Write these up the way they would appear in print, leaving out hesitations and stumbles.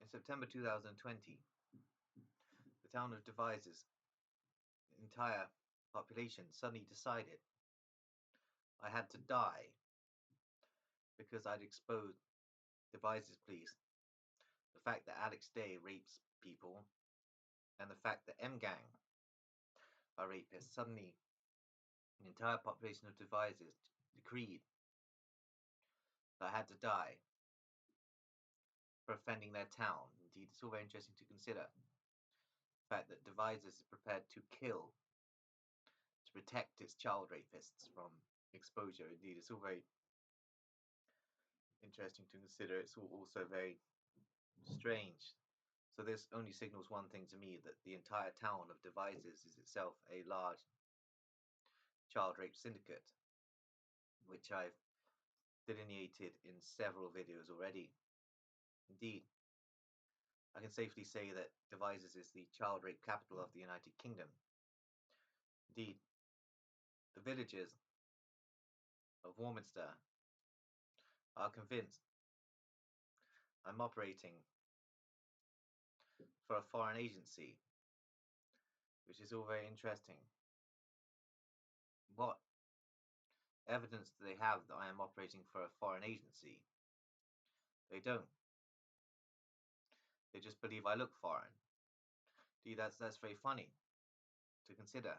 In September 2020, the town of Devizes' entire population suddenly decided I had to die because I'd exposed Devizes police, the fact that Alex Day rapes people, and the fact that M Gang are rapists. Suddenly, the entire population of Devizes decreed that I had to die for offending their town. Indeed, it's all very interesting to consider the fact that Devizes is prepared to kill to protect its child rapists from exposure. Indeed, it's all very interesting to consider. It's also very strange. So this only signals one thing to me, that the entire town of Devizes is itself a large child rape syndicate, which I've delineated in several videos already. Indeed, I can safely say that Devizes is the child rape capital of the United Kingdom. Indeed, the villagers of Warminster are convinced I'm operating for a foreign agency, which is all very interesting. What evidence do they have that I am operating for a foreign agency? They don't. They just believe I look foreign. Indeed, that's very funny to consider.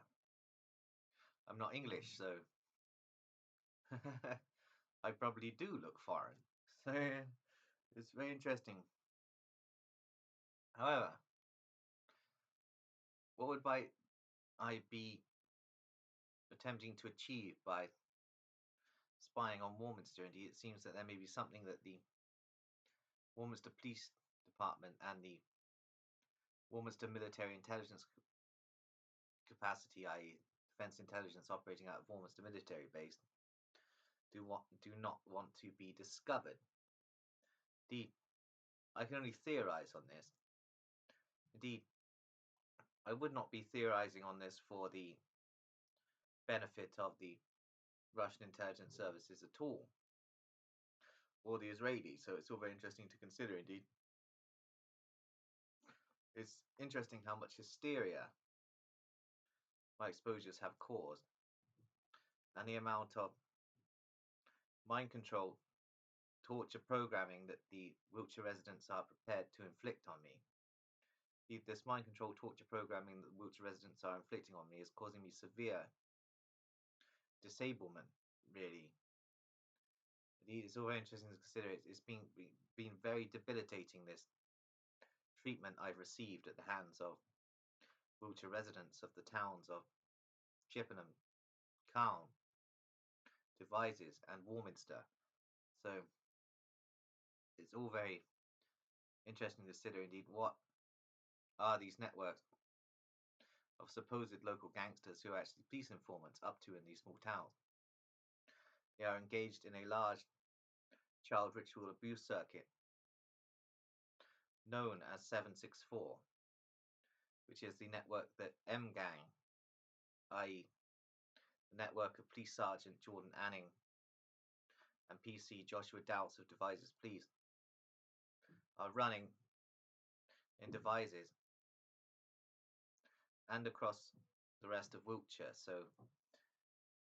I'm not English, so I probably do look foreign. So it's very interesting. However, what would I be attempting to achieve by spying on Warminster? Indeed, it seems that there may be something that the Warminster Police Department and the Warminster Military Intelligence Capacity, i.e. Defence Intelligence operating out of Warminster Military Base, do not want to be discovered. Indeed, I can only theorize on this. Indeed, I would not be theorizing on this for the benefit of the Russian intelligence services at all, or the Israelis, so it's all very interesting to consider indeed. It's interesting how much hysteria my exposures have caused, and the amount of mind control, torture programming that the Wiltshire residents are prepared to inflict on me. This mind control torture programming that the Wiltshire residents are inflicting on me is causing me severe disablement, really. It's all very interesting to consider. It's been very debilitating, this treatment I've received at the hands of Wiltshire residents of the towns of Chippenham, Calne, Devizes, and Warminster. So it's all very interesting to consider indeed, what are these networks of supposed local gangsters who are actually police informants up to in these small towns. They are engaged in a large child ritual abuse circuit known as 764, which is the network that M Gang, i.e. the network of Police Sergeant Jordan Anning and PC Joshua Doubts of Devizes Police, are running in Devizes and across the rest of Wiltshire. So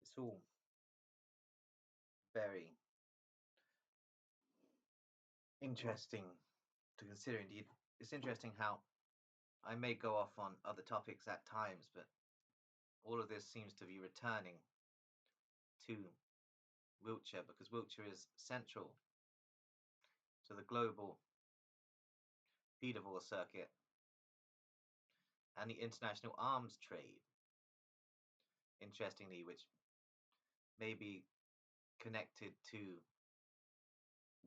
it's all very interesting to consider indeed. It's interesting how I may go off on other topics at times, but all of this seems to be returning to Wiltshire, because Wiltshire is central to the global pedivore circuit and the international arms trade, interestingly, which may be connected to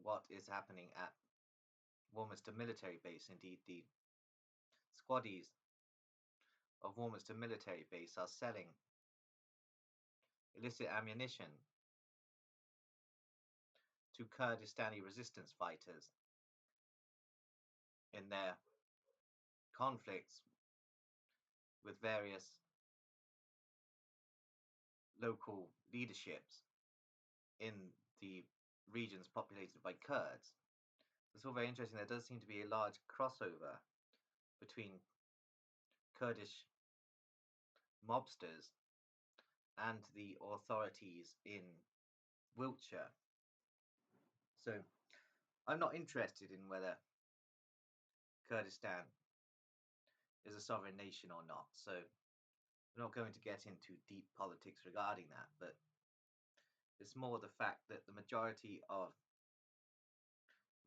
what is happening at Warminster Military Base. Indeed, the squaddies of Warminster Military Base are selling illicit ammunition to Kurdistani resistance fighters in their conflicts with various local leaderships in the regions populated by Kurds. It's all very interesting. There does seem to be a large crossover between Kurdish mobsters and the authorities in Wiltshire. So I'm not interested in whether Kurdistan is a sovereign nation or not. So we're not going to get into deep politics regarding that, but it's more the fact that the majority of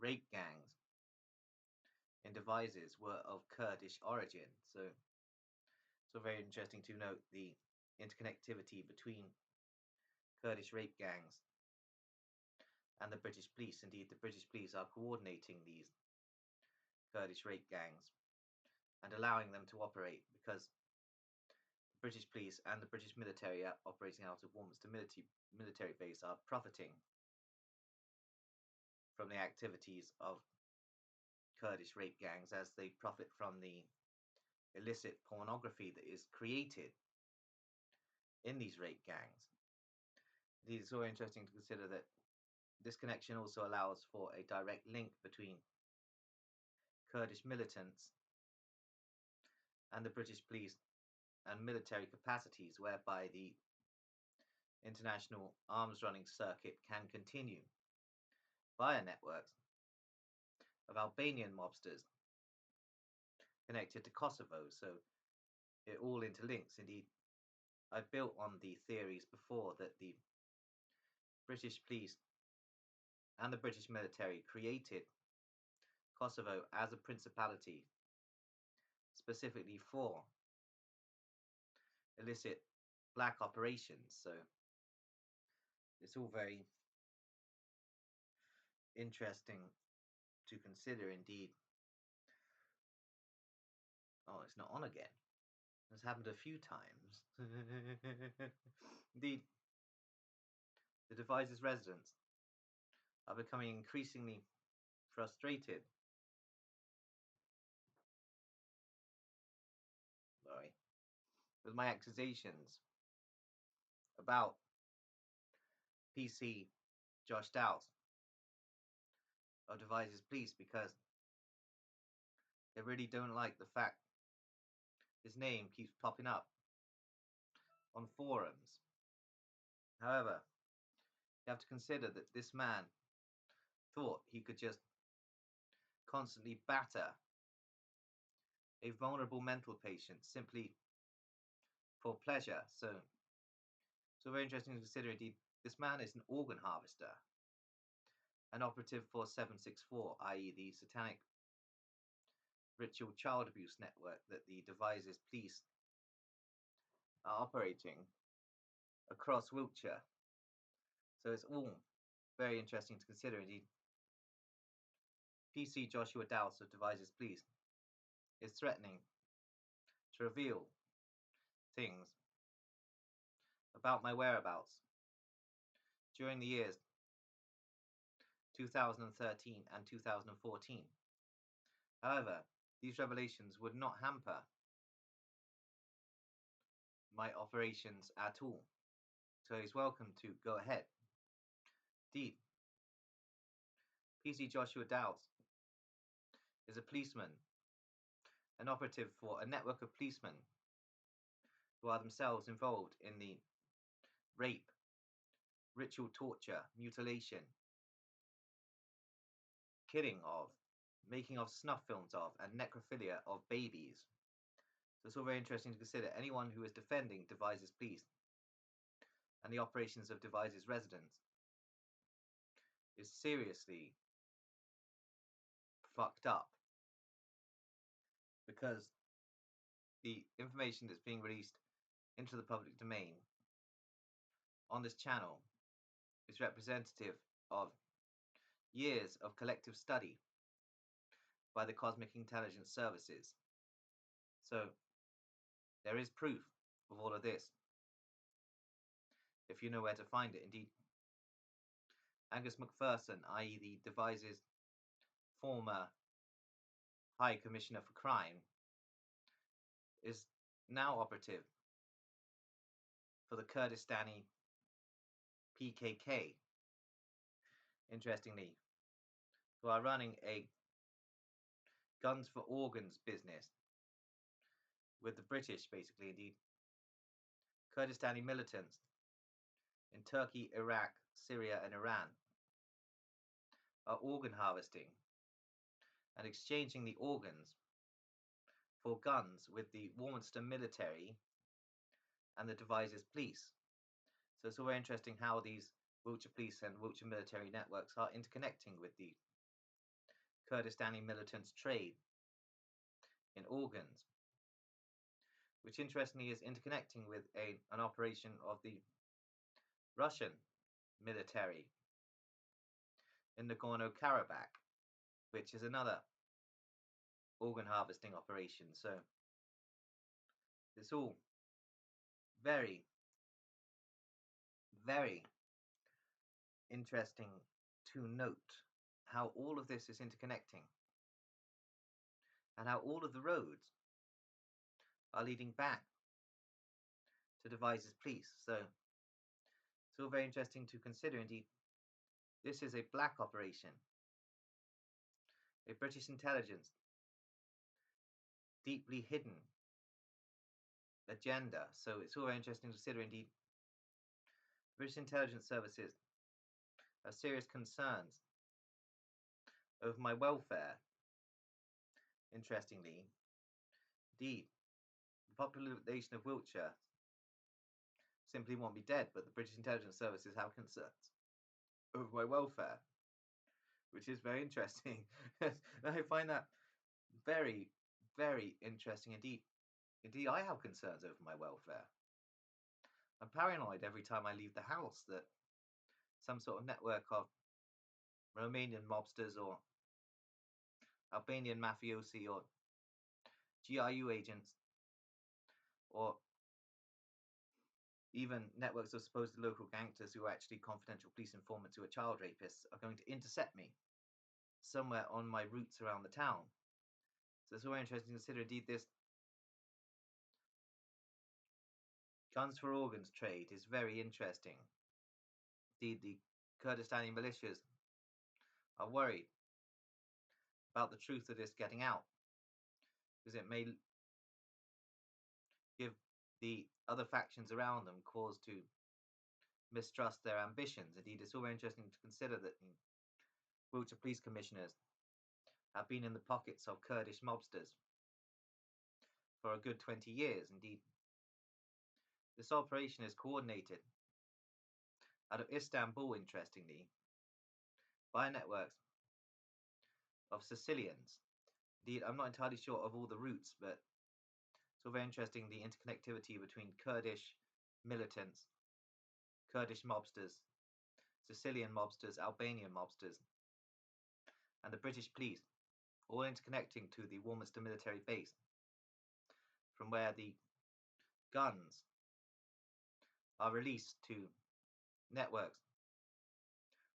rape gangs in Devizes were of Kurdish origin. So it's very interesting to note the interconnectivity between Kurdish rape gangs and the British police. Indeed, the British police are coordinating these Kurdish rape gangs and allowing them to operate, because the British police and the British military operating out of Warminster military base are profiting from the activities of Kurdish rape gangs, as they profit from the illicit pornography that is created in these rape gangs. Indeed, it's so interesting to consider that this connection also allows for a direct link between Kurdish militants and the British police and military capacities, whereby the international arms running circuit can continue via networks of Albanian mobsters connected to Kosovo. So it all interlinks. Indeed, I built on the theories before that the British police and the British military created Kosovo as a principality specifically for illicit black operations. So it's all very interesting to consider. Indeed, oh, it's not on again. It's happened a few times. Indeed, the Devizes residents are becoming increasingly frustrated. Sorry, with my accusations about PC Josh Dowse of Devizes Police, because they really don't like the fact his name keeps popping up on forums. However, you have to consider that this man thought he could just constantly batter a vulnerable mental patient simply for pleasure. So very interesting to consider. Indeed, this man is an organ harvester, an operative for 764, i.e. the satanic ritual child abuse network that the Devizes police are operating across Wiltshire. So it's all very interesting to consider. Indeed, PC Joshua Dowse of Devizes Police is threatening to reveal things about my whereabouts during the years 2013 and 2014. However, these revelations would not hamper my operations at all. So he's welcome to go ahead. Indeed, PC Joshua Dowse is a policeman, an operative for a network of policemen who are themselves involved in the rape, ritual torture, mutilation, killing of, making of snuff films of, and necrophilia of babies. So it's all very interesting to consider. Anyone who is defending Devizes Police and the operations of Devizes residents is seriously fucked up, because the information that's being released into the public domain on this channel is representative of years of collective study by the Cosmic Intelligence Services. So there is proof of all of this, if you know where to find it. Indeed, Angus MacPherson, i.e. the Devizes former High Commissioner for Crime, is now operative for the Kurdistani PKK. Interestingly, who are running a guns for organs business with the British, basically, indeed, Kurdistani militants in Turkey, Iraq, Syria, and Iran are organ harvesting and exchanging the organs for guns with the Warminster military and the Devizes police. So it's all very interesting how these Wiltshire police and Wiltshire military networks are interconnecting with the Kurdistani militants' trade in organs, which interestingly is interconnecting with an operation of the Russian military in Nagorno-Karabakh, which is another organ harvesting operation. So it's all very, very interesting to note how all of this is interconnecting and how all of the roads are leading back to Devizes police. So it's all very interesting to consider. Indeed, this is a black operation, a British intelligence deeply hidden agenda. So it's all very interesting to consider. Indeed, British intelligence services have serious concerns over my welfare. Interestingly, indeed, the population of Wiltshire simply want me dead, but the British intelligence services have concerns over my welfare, which is very interesting. I find that very, very interesting indeed. Indeed, I have concerns over my welfare. I'm paranoid every time I leave the house that some sort of network of Romanian mobsters or Albanian mafiosi or GRU agents or even networks of supposed local gangsters who are actually confidential police informants who are child rapists are going to intercept me somewhere on my routes around the town. So it's very interesting to consider indeed this guns for organs trade is very interesting. Indeed, the Kurdistani militias are worried about the truth of this getting out, because it may give the other factions around them cause to mistrust their ambitions. Indeed, it's all very interesting to consider that the Wiltshire police commissioners have been in the pockets of Kurdish mobsters for a good 20 years. Indeed, this operation is coordinated out of Istanbul, interestingly, by networks of Sicilians. Indeed, I'm not entirely sure of all the routes, but it's all very interesting, the interconnectivity between Kurdish militants, Kurdish mobsters, Sicilian mobsters, Albanian mobsters, and the British police, all interconnecting to the Warminster military base, from where the guns are released to networks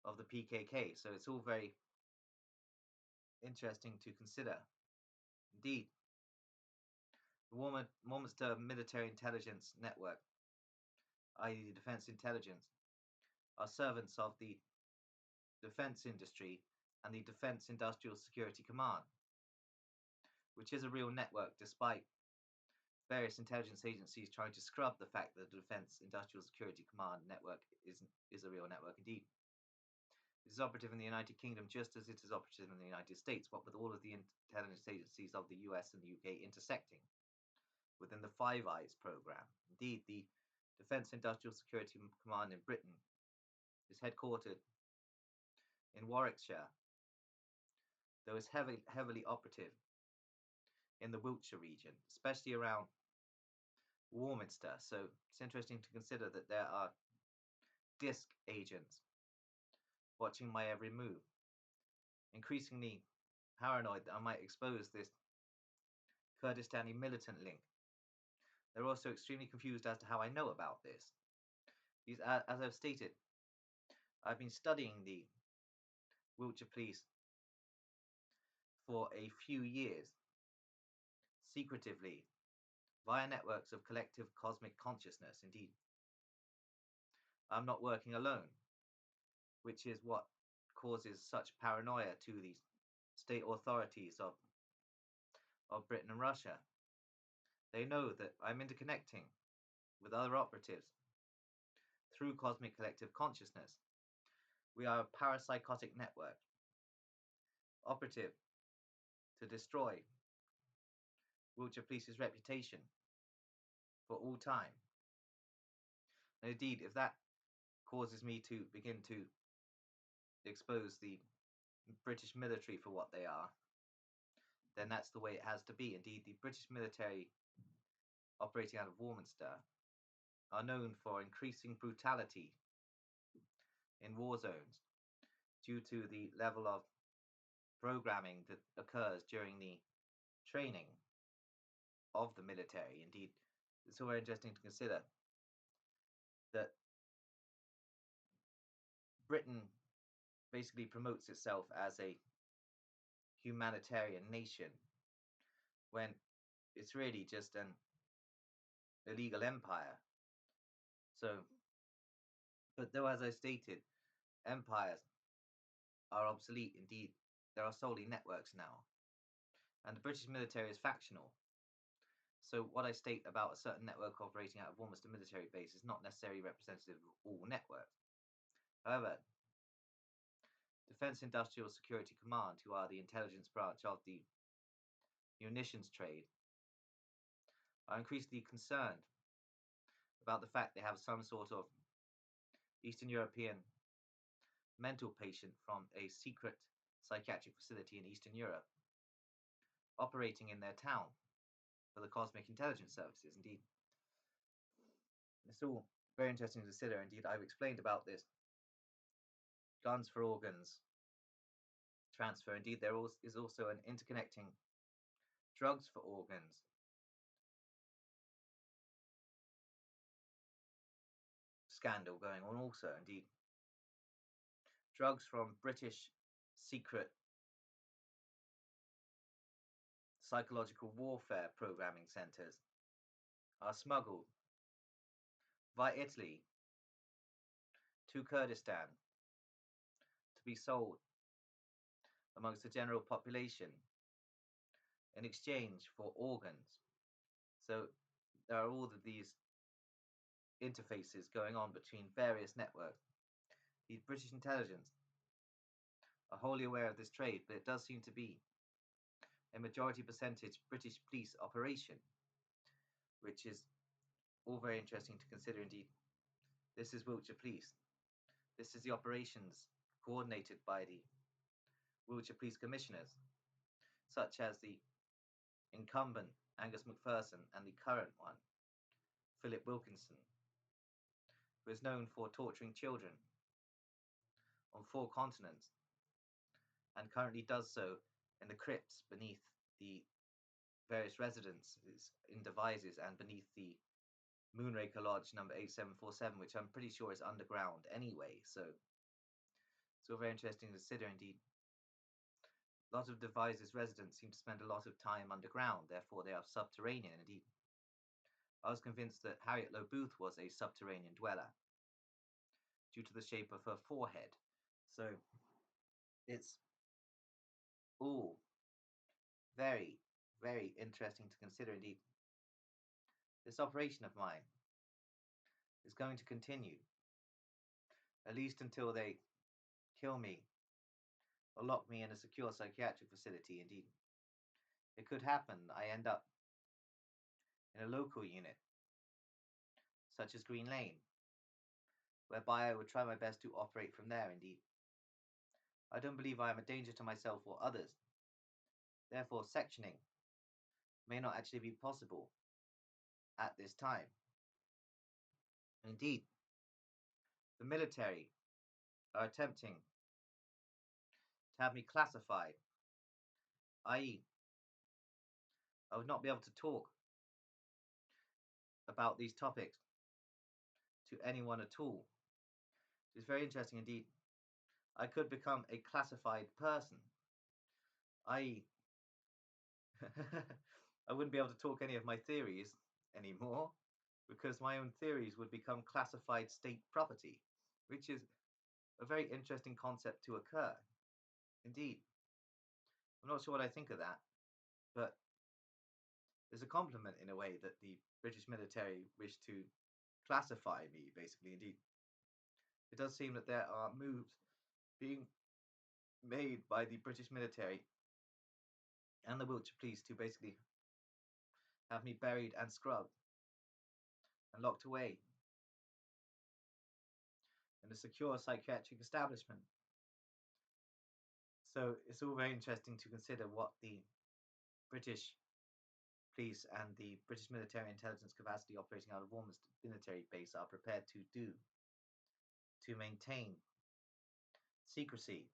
of the PKK. So it's all very interesting to consider. Indeed, the Warminster Military Intelligence Network, i.e. the Defence Intelligence, are servants of the defence industry and the Defence Industrial Security Command, which is a real network despite various intelligence agencies trying to scrub the fact that the Defence Industrial Security Command network is a real network indeed. It is operative in the United Kingdom just as it is operative in the United States, what with all of the intelligence agencies of the US and the UK intersecting within the Five Eyes programme. Indeed, the Defence Industrial Security Command in Britain is headquartered in Warwickshire, though is heavily operative in the Wiltshire region, especially around Warminster. So it's interesting to consider that there are disc agents watching my every move, increasingly paranoid that I might expose this Kurdistani militant link. They're also extremely confused as to how I know about this. As I've stated, I've been studying the Wiltshire police for a few years, secretively, via networks of collective cosmic consciousness. Indeed, I'm not working alone, which is what causes such paranoia to the state authorities of Britain and Russia. They know that I'm interconnecting with other operatives through cosmic collective consciousness. We are a parapsychotic network, operative to destroy Wiltshire Police's reputation for all time. And indeed, if that causes me to begin to expose the British military for what they are, then that's the way it has to be. Indeed, the British military operating out of Warminster are known for increasing brutality in war zones due to the level of programming that occurs during the training of the military. Indeed, it's so very interesting to consider that Britain basically promotes itself as a humanitarian nation when it's really just an illegal empire. So, but though, as I stated, empires are obsolete, indeed, there are solely networks now, and the British military is factional. So, what I state about a certain network operating out of Warminster military base is not necessarily representative of all networks. However, Defence Industrial Security Command, who are the intelligence branch of the munitions trade, are increasingly concerned about the fact they have some sort of Eastern European mental patient from a secret psychiatric facility in Eastern Europe operating in their town for the Cosmic Intelligence Services. Indeed, it's all very interesting to consider. Indeed, I've explained about this guns for organs transfer. Indeed, there is also an interconnecting drugs for organs scandal going on also. Indeed, drugs from British secret psychological warfare programming centres are smuggled via Italy to Kurdistan to be sold amongst the general population in exchange for organs. So there are all of these interfaces going on between various networks. The British intelligence are wholly aware of this trade, but it does seem to be a majority percentage British police operation, which is all very interesting to consider. Indeed, this is Wiltshire Police. This is the operations coordinated by the Wiltshire Police Commissioners, such as the incumbent Angus McPherson and the current one, Philip Wilkinson, who is known for torturing children on 4 continents and currently does so in the crypts beneath the various residences in Devizes and beneath the Moonraker Lodge number 8747, which I'm pretty sure is underground anyway. So it's all very interesting to consider. Indeed, a lot of Devizes residents seem to spend a lot of time underground, therefore they are subterranean. Indeed, I was convinced that Harriet Lowe Booth was a subterranean dweller due to the shape of her forehead. So it's all very, very interesting to consider. Indeed, this operation of mine is going to continue, at least until they kill me or lock me in a secure psychiatric facility. Indeed, it could happen I end up in a local unit, such as Green Lane, whereby I would try my best to operate from there. Indeed, I don't believe I am a danger to myself or others. Therefore, sectioning may not actually be possible at this time. Indeed, the military are attempting to have me classified, i.e., I would not be able to talk about these topics to anyone at all. It's very interesting indeed. I could become a classified person, i.e., I wouldn't be able to talk any of my theories anymore because my own theories would become classified state property, which is a very interesting concept to occur. Indeed, I'm not sure what I think of that, but there's a compliment in a way that the British military wish to classify me, basically. Indeed, it does seem that there are moves being made by the British military and the Wiltshire police to basically have me buried and scrubbed and locked away in a secure psychiatric establishment. So it's all very interesting to consider what the British police and the British military intelligence capacity operating out of Warminster military base are prepared to do to maintain secrecy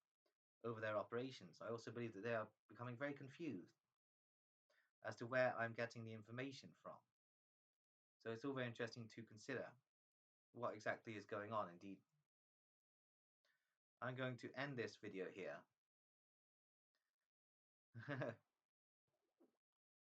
over their operations. I also believe that they are becoming very confused as to where I'm getting the information from. So it's all very interesting to consider what exactly is going on. Indeed, I'm going to end this video here.